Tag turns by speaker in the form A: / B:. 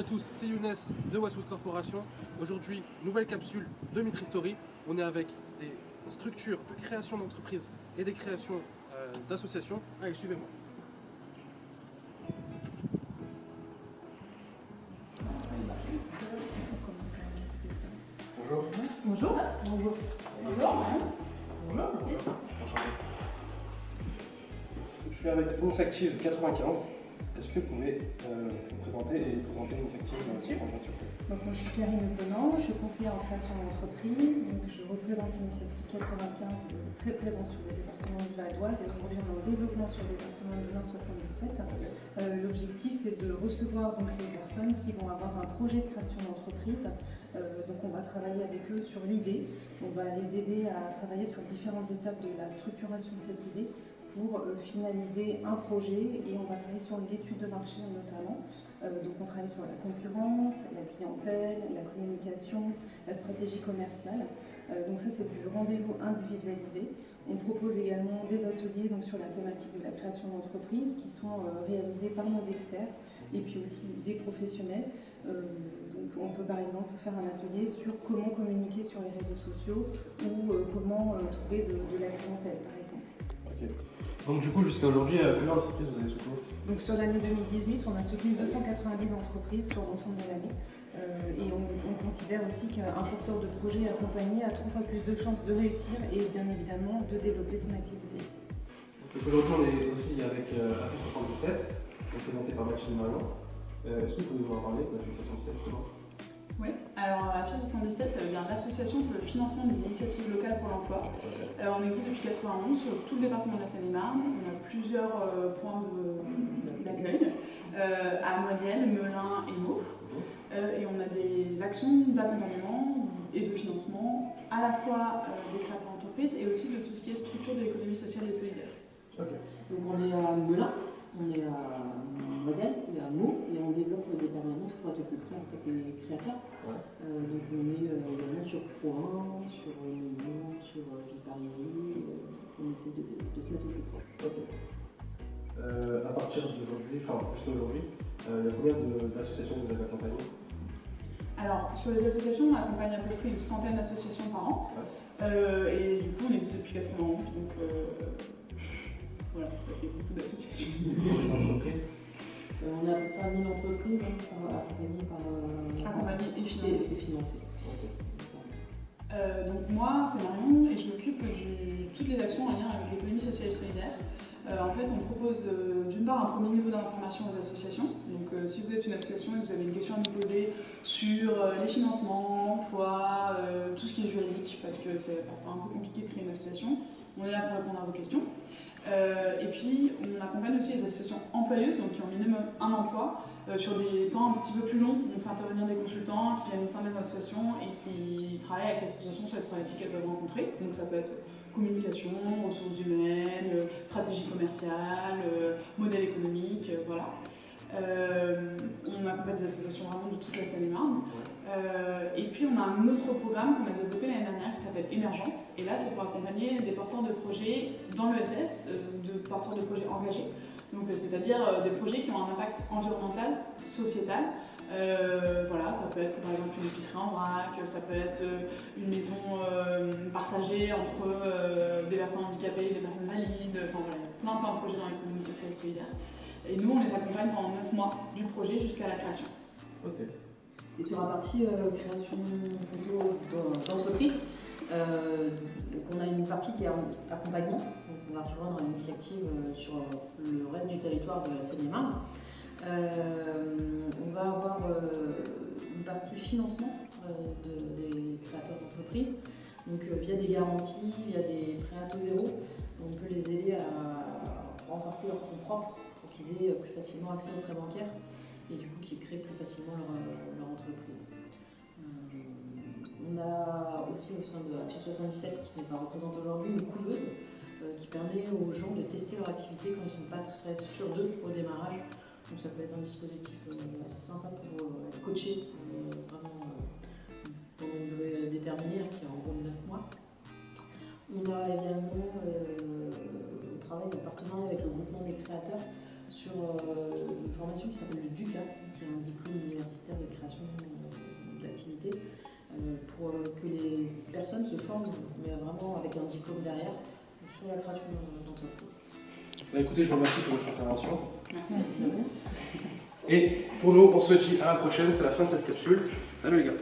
A: tous, c'est Younes de Westwood Corporation. Aujourd'hui, nouvelle capsule de Mitri Story. On est avec des structures de création d'entreprises et des créations d'associations. Allez, suivez-moi. Bonjour.
B: Bonjour. Bonjour. Bonjour.
A: Bonjour. Enchanté. Je suis avec Initiative Active 95. Est-ce que vous pouvez vous présenter et présenter Initiative Active 95 ?
B: Donc moi je suis Karine Penant, je suis conseillère en création d'entreprise, donc je représente Initiative 95, très présent sur le département du Val d'Oise et aujourd'hui on est en développement sur le département du Nord 77. L'objectif c'est de recevoir donc les personnes qui vont avoir un projet de création d'entreprise. Donc on va travailler avec eux sur l'idée, on va les aider à travailler sur différentes étapes de la structuration de cette idée pour finaliser un projet et on va travailler sur l'étude de marché notamment. Donc on travaille sur la concurrence, la clientèle, la communication, la stratégie commerciale. Donc ça c'est du rendez-vous individualisé. On propose également des ateliers donc, sur la thématique de la création d'entreprise qui sont réalisés par nos experts et puis aussi des professionnels. Donc on peut par exemple faire un atelier sur comment communiquer sur les réseaux sociaux ou comment trouver de la clientèle par exemple.
A: Ok. Donc du coup jusqu'à aujourd'hui, combien d'entreprises vous avez soutenues ?
B: Donc sur l'année 2018, on a soutenu 290 entreprises sur l'ensemble de l'année. Et on considère aussi qu'un porteur de projet accompagné a 3 fois plus de chances de réussir et bien évidemment de développer son activité.
A: Donc aujourd'hui on est aussi avec AFI77, représenté par Mathilde Marion. Est-ce que vous pouvez nous en parler de l'AFI 77 justement ?
C: Oui, alors AFI 77, ça veut dire l'Association pour le financement des initiatives locales pour l'emploi. On existe depuis 1991 sur tout le département de la Seine-et-Marne. On a plusieurs points d'accueil à Noisiel, Melun et Meaux. Et on a des actions d'accompagnement et de financement à la fois des créateurs d'entreprises et aussi de tout ce qui est structure de l'économie sociale et solidaire.
A: Okay.
D: Donc on est à Melun, on est à Noisiel et à Meaux et on développe des permanences pour être plus près en fait, des créateurs.
A: Ouais.
D: Donc on est également sur Provins, sur Lyon, sur Villeparisis, on essaie de se mettre au plus proche.
A: Ok. À partir d'aujourd'hui, enfin jusqu'à aujourd'hui, il y a combien d'associations que vous avez accompagnées ?
C: Alors, sur les associations, on accompagne à peu près une centaine d'associations par an. Ouais. Et du coup, on existe depuis 1991, donc voilà, ça fait beaucoup d'associations.
A: Les entreprises ?
D: On a à peu près 1000 entreprises accompagnées par...
C: Accompagnées et financées.
D: Et financées.
A: Okay.
C: Donc moi, c'est Marion et je m'occupe de toutes les actions en lien avec l'économie sociale et solidaire. En fait, on propose d'une part un premier niveau d'information aux associations. Donc si vous êtes une association et que vous avez une question à nous poser sur les financements, l'emploi, tout ce qui est juridique, parce que c'est parfois un peu compliqué de créer une association, on est là pour répondre à vos questions. Et puis, on accompagne aussi les associations employeuses, donc qui ont minimum un emploi, sur des temps un petit peu plus longs. On fait intervenir des consultants qui viennent au sein des associations et qui travaillent avec l'association sur les problématiques qu'elles peuvent rencontrer. Donc ça peut être communication, ressources humaines, stratégie commerciale, modèle économique, voilà. On accompagne des associations vraiment de toute la Seine-et-Marne. Et puis on a un autre programme qu'on a développé l'année dernière qui s'appelle Émergence. Et là, c'est pour accompagner des porteurs de projets dans l'ESS, de porteurs de projets engagés. Donc c'est-à-dire des projets qui ont un impact environnemental, sociétal. Voilà, ça peut être par exemple une épicerie en vrac, ça peut être une maison partagée entre des personnes handicapées et des personnes valides. Enfin voilà, il y a plein de projets dans l'économie sociale et solidaire. Et nous, on les accompagne pendant 9 mois du projet jusqu'à la création.
A: Ok.
D: Et sur la partie création d'entreprise, donc on a une partie qui est accompagnement. Donc on va rejoindre l'initiative sur le reste du territoire de la Seine-et-Marne. On va avoir une partie financement des créateurs d'entreprises. Donc via des garanties, via des prêts à taux zéro, on peut les aider à renforcer leurs fonds propres pour qu'ils aient plus facilement accès aux prêts bancaires et du coup qu'ils créent plus facilement leur entreprise. On a aussi au sein de AFI 77, qui n'est pas représentée aujourd'hui, une couveuse qui permet aux gens de tester leur activité quand ils ne sont pas très sûrs d'eux au démarrage. Donc ça peut être un dispositif assez sympa pour coacher vraiment pendant une durée déterminée, qui est en gros 9 mois. On a également, on travaille en partenariat avec le groupement des créateurs sur une formation qui s'appelle le DUCA, qui est un diplôme universitaire création d'activités pour que les personnes se forment, mais vraiment avec un diplôme derrière, sur la création d'entreprise.
A: Bah, écoutez, je vous remercie pour votre intervention.
B: Merci.
A: Et pour nous, on se dit à la prochaine, c'est la fin de cette capsule. Salut les gars.